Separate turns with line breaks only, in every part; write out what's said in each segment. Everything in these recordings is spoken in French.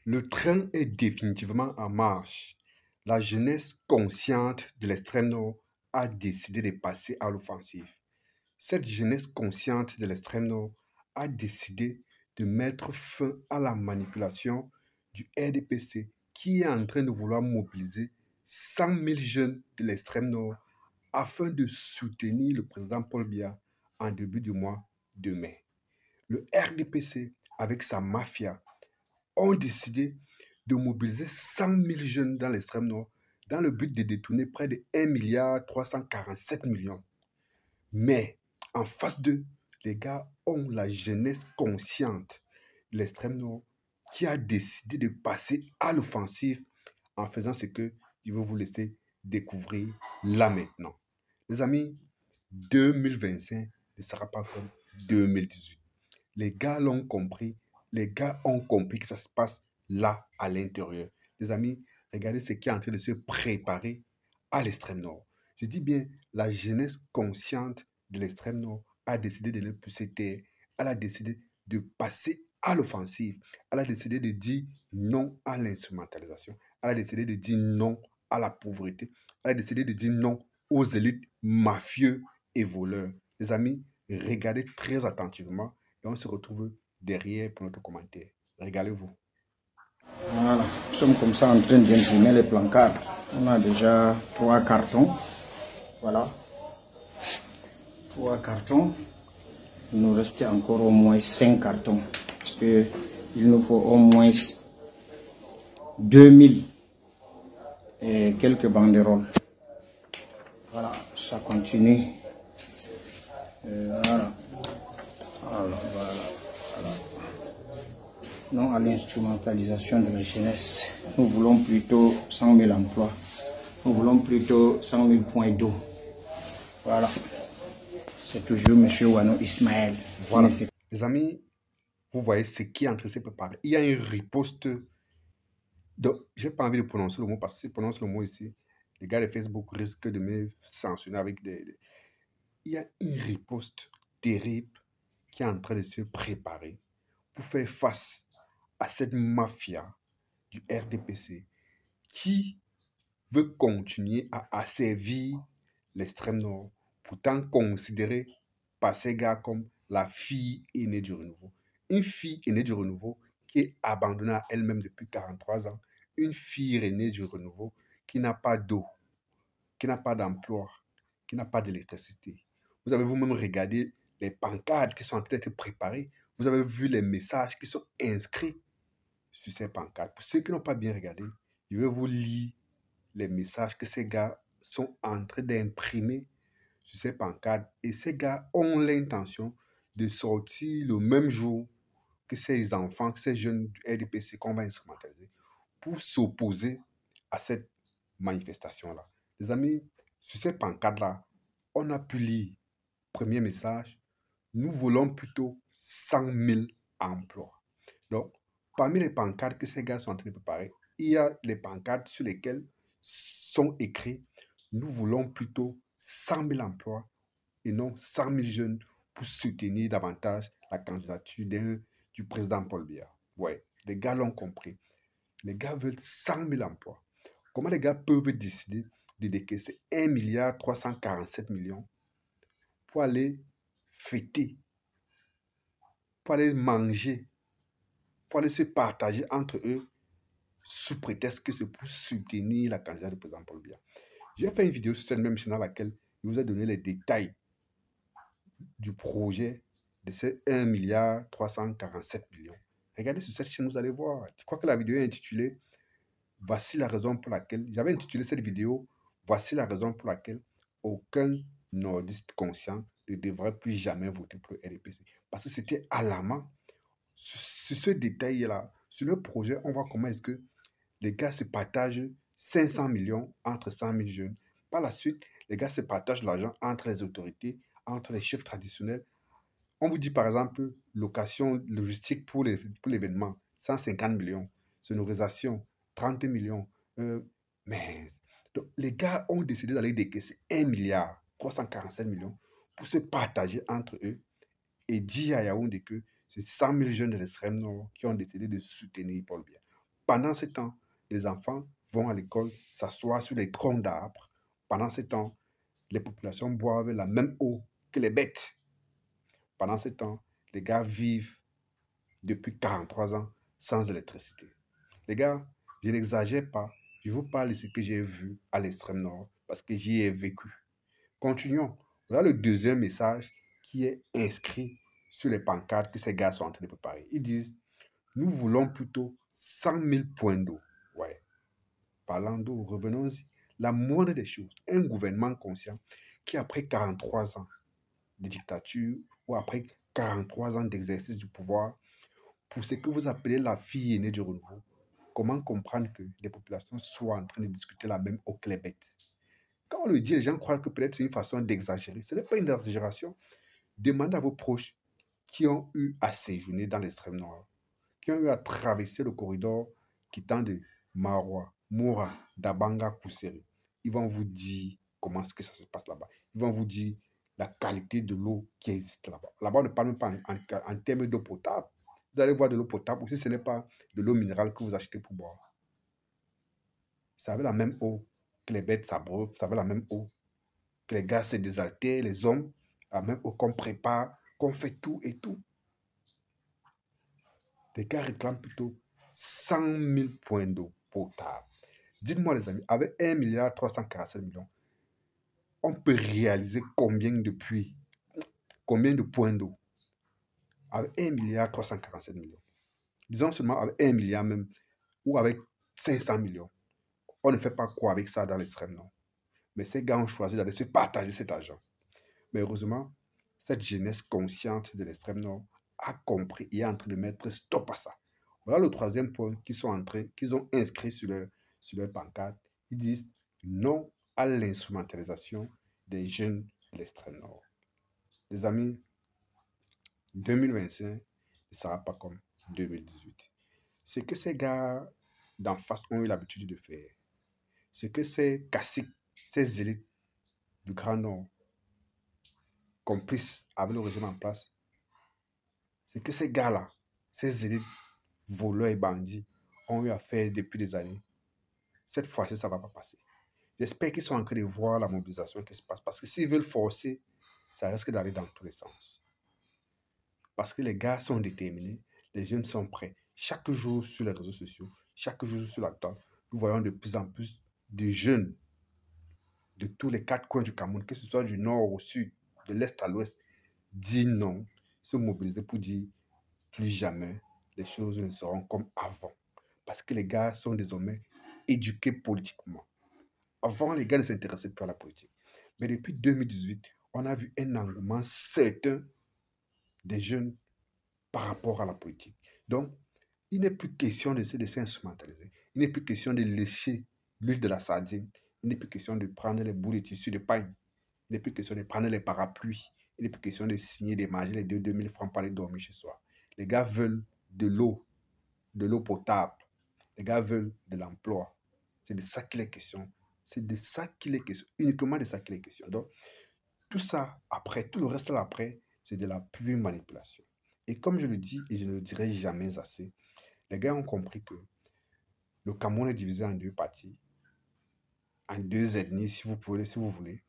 Le train est définitivement en marche. La jeunesse consciente de l'extrême nord a décidé de passer à l'offensive. Cette jeunesse consciente de l'extrême nord a décidé de mettre fin à la manipulation du RDPC qui est en train de vouloir mobiliser 100 000 jeunes de l'extrême nord afin de soutenir le président Paul Biya en début du mois de mai. Le RDPC, avec sa mafia, ont décidé de mobiliser 100 000 jeunes dans l'extrême nord dans le but de détourner près de 1,347 milliard. Mais en face d'eux, les gars ont la jeunesse consciente de l'extrême nord qui a décidé de passer à l'offensive en faisant ce que je vais vous laisser découvrir là maintenant. Les amis, 2025 ne sera pas comme 2018. Les gars l'ont compris. Les gars ont compris que ça se passe là, à l'intérieur. Les amis, regardez ce qui est en train de se préparer à l'extrême nord. Je dis bien, la jeunesse consciente de l'extrême nord a décidé de ne plus se taire. Elle a décidé de passer à l'offensive. Elle a décidé de dire non à l'instrumentalisation. Elle a décidé de dire non à la pauvreté. Elle a décidé de dire non aux élites mafieux et voleurs. Les amis, regardez très attentivement et on se retrouve derrière pour notre commentaire. Régalez-vous.
Voilà, nous sommes comme ça en train d'imprimer les plancards. On a déjà 3 cartons. Voilà. 3 cartons. Il nous reste encore au moins 5 cartons. Parce que il nous faut au moins 2000 et quelques banderoles. Voilà, ça continue. Voilà. Voilà. Non à l'instrumentalisation de la jeunesse. Nous voulons plutôt 100 000 emplois. Nous voulons plutôt 100 000 points d'eau. Voilà. C'est toujours M. Wano Ismaël.
Voilà. Les amis, vous voyez ce qui est en train de se préparer. Il y a une riposte. Donc, je n'ai pas envie de prononcer le mot parce que si je prononce le mot ici, les gars de Facebook risquent de me sanctionner avec des... Il y a une riposte terrible qui est en train de se préparer pour faire face à cette mafia du RDPC qui veut continuer à asservir l'extrême nord, pourtant considérée par ces gars comme la fille aînée du renouveau. Une fille aînée du renouveau qui est abandonnée à elle-même depuis 43 ans. Une fille aînée du renouveau qui n'a pas d'eau, qui n'a pas d'emploi, qui n'a pas d'électricité. Vous avez vous-même regardé les pancartes qui sont en train d'être préparées. Vous avez vu les messages qui sont inscrits sur ces pancartes. Pour ceux qui n'ont pas bien regardé, je vais vous lire les messages que ces gars sont en train d'imprimer sur ces pancartes. Et ces gars ont l'intention de sortir le même jour que ces enfants, que ces jeunes du RDPC qu'on va instrumentaliser pour s'opposer à cette manifestation-là. Les amis, sur ces pancartes-là, on a pu lire, premier message, nous voulons plutôt 100 000 emplois. Donc, parmi les pancartes que ces gars sont en train de préparer, il y a les pancartes sur lesquelles sont écrits nous voulons plutôt 100 000 emplois et non 100 000 jeunes pour soutenir davantage la candidature du président Paul Biya. Ouais, les gars l'ont compris. Les gars veulent 100 000 emplois. Comment les gars peuvent décider de décaisser 1,347 milliard pour aller fêter, pour aller manger, pour aller se partager entre eux sous prétexte que c'est pour soutenir la candidature du président Paul Biya. J'ai fait une vidéo sur cette même chaîne dans laquelle je vous ai donné les détails du projet de ces 1,347 milliard. Regardez sur cette chaîne, vous allez voir. Je crois que la vidéo est intitulée « Voici la raison pour laquelle ». J'avais intitulé cette vidéo « Voici la raison pour laquelle aucun nordiste conscient ne devrait plus jamais voter pour le RDPC ». Parce que c'était alarmant. Sur ce détail-là, sur le projet, on voit comment est-ce que les gars se partagent 500 millions entre 100 000 jeunes. Par la suite, les gars se partagent l'argent entre les autorités, entre les chefs traditionnels. On vous dit par exemple, location logistique pour l'événement, 150 millions. Sonorisation, 30 millions. Mais donc, les gars ont décidé d'aller décaisser 1,347 milliard pour se partager entre eux et dire à Yaoundé que c'est 100 000 jeunes de l'extrême nord qui ont décidé de soutenir Paul Biya. Pendant ce temps, les enfants vont à l'école s'asseoir sur les troncs d'arbres. Pendant ce temps, les populations boivent la même eau que les bêtes. Pendant ce temps, les gars vivent depuis 43 ans sans électricité. Les gars, je n'exagère pas. Je vous parle de ce que j'ai vu à l'extrême nord parce que j'y ai vécu. Continuons. Voilà le deuxième message qui est inscrit sur les pancartes que ces gars sont en train de préparer. Ils disent, nous voulons plutôt 100 000 points d'eau. Ouais. Parlant d'eau, revenons-y. La moindre des choses, un gouvernement conscient qui, après 43 ans de dictature ou après 43 ans d'exercice du pouvoir, pour ce que vous appelez la fille aînée du renouveau, comment comprendre que les populations soient en train de discuter la même eau que les bêtes? Quand on le dit, les gens croient que peut-être c'est une façon d'exagérer. Ce n'est pas une exagération. Demandez à vos proches qui ont eu à séjourner dans l'extrême nord, qui ont eu à traverser le corridor quittant de Maroua, Moura, Dabanga, Kousseri. Ils vont vous dire comment est-ce que ça se passe là-bas. Ils vont vous dire la qualité de l'eau qui existe là-bas. Là-bas, on ne parle même pas en termes d'eau potable. Vous allez voir de l'eau potable, ou si ce n'est pas de l'eau minérale que vous achetez pour boire. Ça avait la même eau que les bêtes s'abreuvent, ça avait la même eau que les gars se désaltèrent, les hommes, la même eau qu'on prépare, qu'on fait tout et tout. Les gars réclament plutôt 100 000 points d'eau potable. Dites-moi les amis, avec 1,347 milliard, on peut réaliser combien de puits, combien de points d'eau avec 1,347 milliard. Disons seulement avec 1 milliard même, ou avec 500 millions. On ne fait pas quoi avec ça dans l'extrême nord. Mais ces gars ont choisi d'aller se partager cet argent. Mais heureusement, cette jeunesse consciente de l'extrême nord a compris et est en train de mettre stop à ça. Voilà le troisième point qu'ils ont inscrit sur leur pancarte. Ils disent non à l'instrumentalisation des jeunes de l'extrême nord. Les amis, 2025 ne sera pas comme 2018. Ce que ces gars d'en face ont eu l'habitude de faire, ce que ces caciques, ces élites du Grand Nord, complices avec le régime en place, c'est que ces gars-là, ces élites voleurs et bandits, ont eu à faire depuis des années. Cette fois-ci, ça ne va pas passer. J'espère qu'ils sont en train de voir la mobilisation qui se passe. Parce que s'ils veulent forcer, ça risque d'aller dans tous les sens. Parce que les gars sont déterminés, les jeunes sont prêts. Chaque jour sur les réseaux sociaux, chaque jour sur la table, nous voyons de plus en plus de jeunes de tous les quatre coins du Cameroun, que ce soit du nord au sud, de l'est à l'ouest, dire non, se mobiliser pour dire plus jamais les choses ne seront comme avant. Parce que les gars sont désormais éduqués politiquement. Avant, les gars ne s'intéressaient plus à la politique. Mais depuis 2018, on a vu un engouement certain des jeunes par rapport à la politique. Donc, il n'est plus question de se laisser instrumentaliser. Il n'est plus question de lécher l'huile de la sardine. Il n'est plus question de prendre les bouts de tissu de paille. Il n'est plus question de prendre les parapluies. Il n'est plus question de signer, de manger les 2 000 francs pour aller dormir chez soi. Les gars veulent de l'eau potable. Les gars veulent de l'emploi. C'est de ça qu'il est question. C'est de ça qu'il est question. Uniquement de ça qu'il est question. Donc, tout ça après, tout le reste là après, c'est de la pure manipulation. Et comme je le dis, et je ne le dirai jamais assez, les gars ont compris que le Cameroun est divisé en deux parties, en deux ethnies, si vous voulez.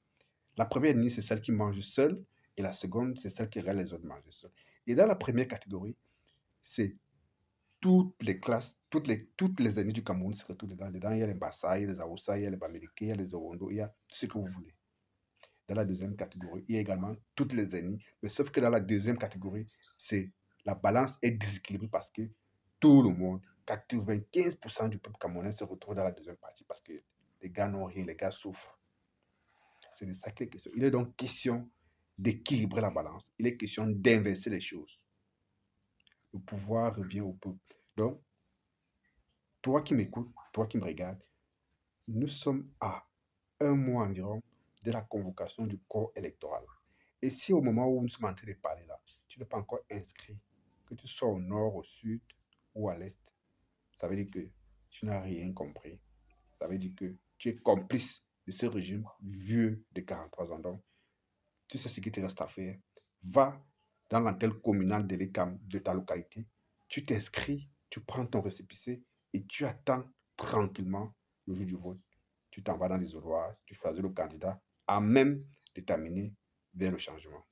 La première ethnie, c'est celle qui mange seule, et la seconde, c'est celle qui regarde les autres manger seule. Et dans la première catégorie, c'est toutes les classes, toutes les ethnies du Cameroun se retrouvent dedans. Dedans, il y a les Bassa, il y a les Aoussa, il y a les Bamileke, il y a les Orondo, il y a ce que vous voulez. Dans la deuxième catégorie, il y a également toutes les ethnies, mais sauf que dans la deuxième catégorie, la balance est déséquilibrée parce que tout le monde, 95% du peuple camerounais se retrouve dans la deuxième partie parce que les gars n'ont rien, les gars souffrent. C'est de ça qu'il est question. Il est donc question d'équilibrer la balance. Il est question d'inverser les choses. Le pouvoir revient au peuple. Donc, toi qui m'écoutes, toi qui me regardes, nous sommes à un mois environ de la convocation du corps électoral. Et si au moment où nous sommes en train de parler là, tu n'es pas encore inscrit, que tu sois au nord, au sud ou à l'est, ça veut dire que tu n'as rien compris. Ça veut dire que tu es complice de ce régime vieux de 43 ans. Donc, tu sais ce qu'il te reste à faire. Va dans l'antenne communale de l'ECAM de ta localité, tu t'inscris, tu prends ton récépissé et tu attends tranquillement le jour du vote. Tu t'en vas dans l'isoloir, tu choisis le candidat à même de t'amener vers le changement.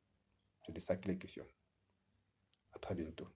C'est de ça qu'il est question. À très bientôt.